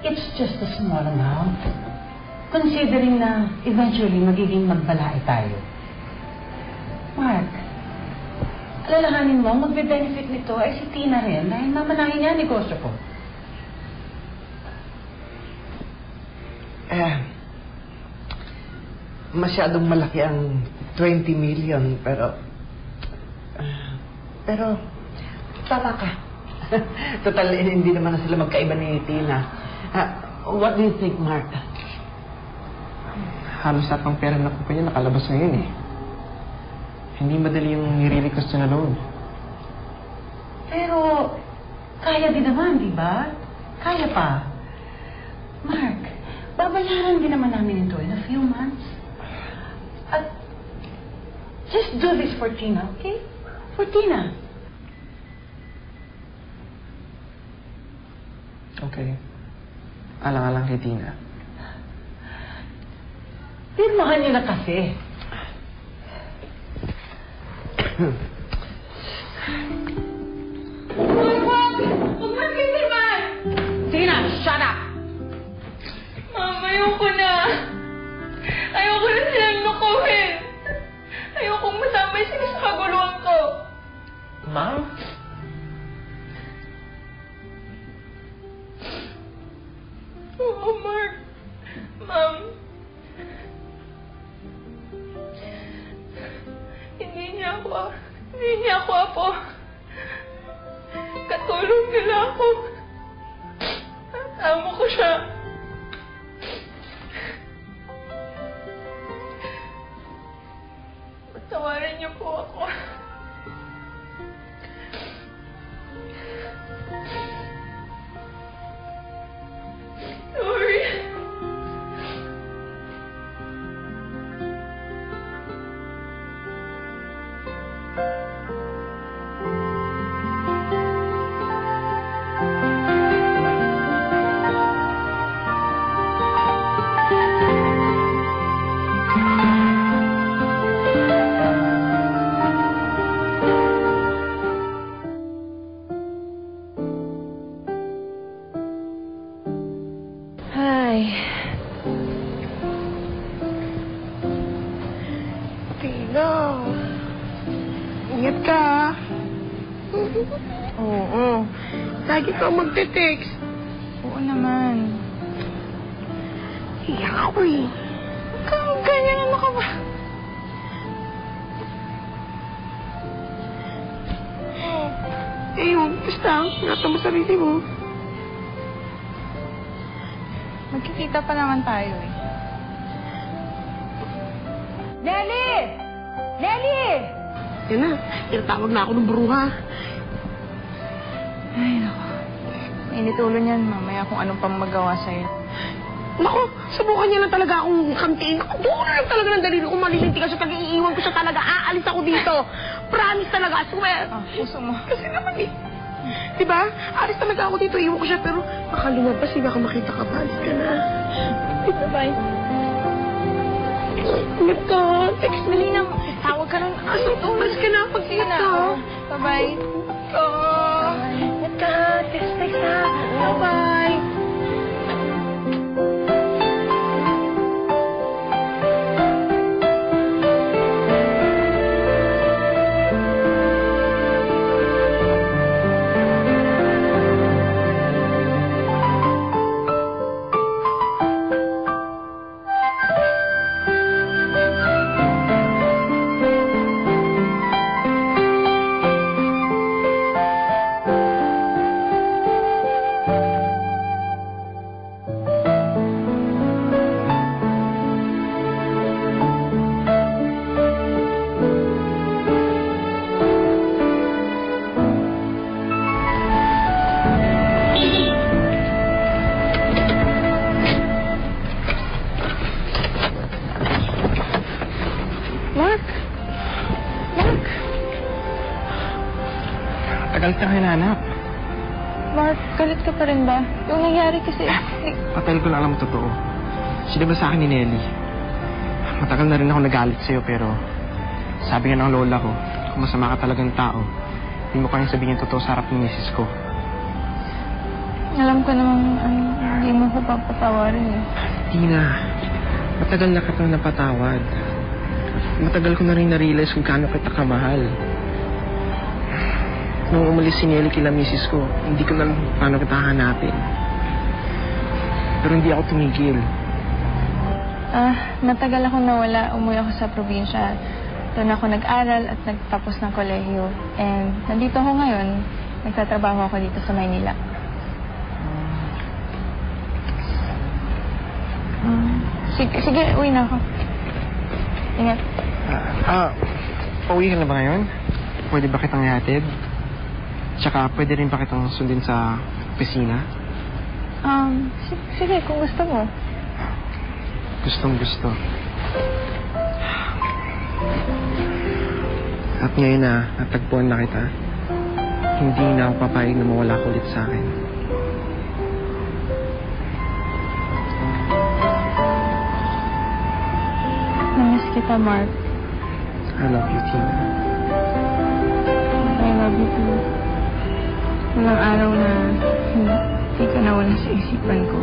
It's just a small amount. Considering na eventually magiging magbalai tayo. Mark, alalahanin mo, magbe-benefit nito ay si Tina rin dahil mamanahin niya ang negosyo ko. Masyadong malaki ang 20 million, pero tama ka. Total, hindi naman na sila magkaiba ni Tina. What do you think, Mark? Halos lahat ng pera ng kumpanya nakalabas ngayon eh. Hindi madali yung nire-request na loan. Pero, kaya din naman, di ba? Kaya pa. Mark, babayaran din naman namin ito in a few months. At, just do this for Tina, okay? For Tina. Okay. Alang-alang kay Tina. Pirmahan niyo na kasi. Huwag magpipirman! Tina, shut up! Ma'am, ayoko na. Ayoko na silang lukuhin. Ayokong masamay sila sa kaguluhan ko. Ma'am? Oo, Mark. Ma'am. Hindi niya ako apo. Katulong nila ako. Amo ko siya. Patawarin niyo po ako. Sorry. Ay. Tina. Ingat ka, ha? Oo. Lagi ka magte-text. Oo naman. Iyak ako eh. Huwag kang ganyan. Ano ka ba? Yun. Basta, ingatan mo sarili mo. Magkikita pa naman tayo eh. Nelly! Nelly! Yan na. Tinatawag na ako ng bruha. Ay, naku. Mainit ulo niyan. Mamaya kung anong pang magawa sa'yo. Naku, subukan niya lang talaga akong kamtiin. Doon na lang talaga ng daliri ko. Malilinti ka siya. Iiwan ko siya talaga. Aalis ako dito. Promise talaga. I swear. Puso mo. Kasi naman eh. Diba? Alis talaga ako dito. Iwan ko siya. Pero baka lumabas. Baka makita ka pa. Alis ka na. Bye. Ingat ka. Text me. Dali na. Tawag ka nun. Alis ka na. Pag-ingat ka. Bye-bye. Ingat ka. Text ha. Bye-bye. Galit ka hinanap. Mark, galit ka pa rin ba? Yung nangyari kasi... Patel ko lang alam mo totoo. Sila ba sa akin ni Nelly? Matagal na rin ako nagalit sa'yo pero... Sabi nga ng lola ko, kung masama ka talagang tao, hindi mo kayang sabihin totoo sa harap ng misis ko. Alam ko namang Hindi mo ko papatawarin eh. Tina, matagal na kitang napatawad. Matagal ko na rin na-realize kung gaano kita kamahal. Nung umalis si Nelly kila misis ko, hindi ko na alam kung paano kita hanapin. Pero hindi ako tumigil. Matagal akong nawala. Umuwi ako sa probinsya. Doon ako nag-aral at nagtapos ng kolehiyo. And nandito ako ngayon. Nagtatrabaho ako dito sa Maynila. Sige, uwi na ako. Ingat. Pauwi ka na ba ngayon? Pwede ba kitang ihatid? Tsaka pwede rin ba kitang sundin sa opisina? Sige, kung gusto mo. Gustong gusto. At ngayon na natagpuan na kita, hindi na ako papayag na mawala ka ulit sa akin. Namiss kita, Mark. I love you, Tina. I love you too. Walang araw na hindi ka nawala sa isipan ko.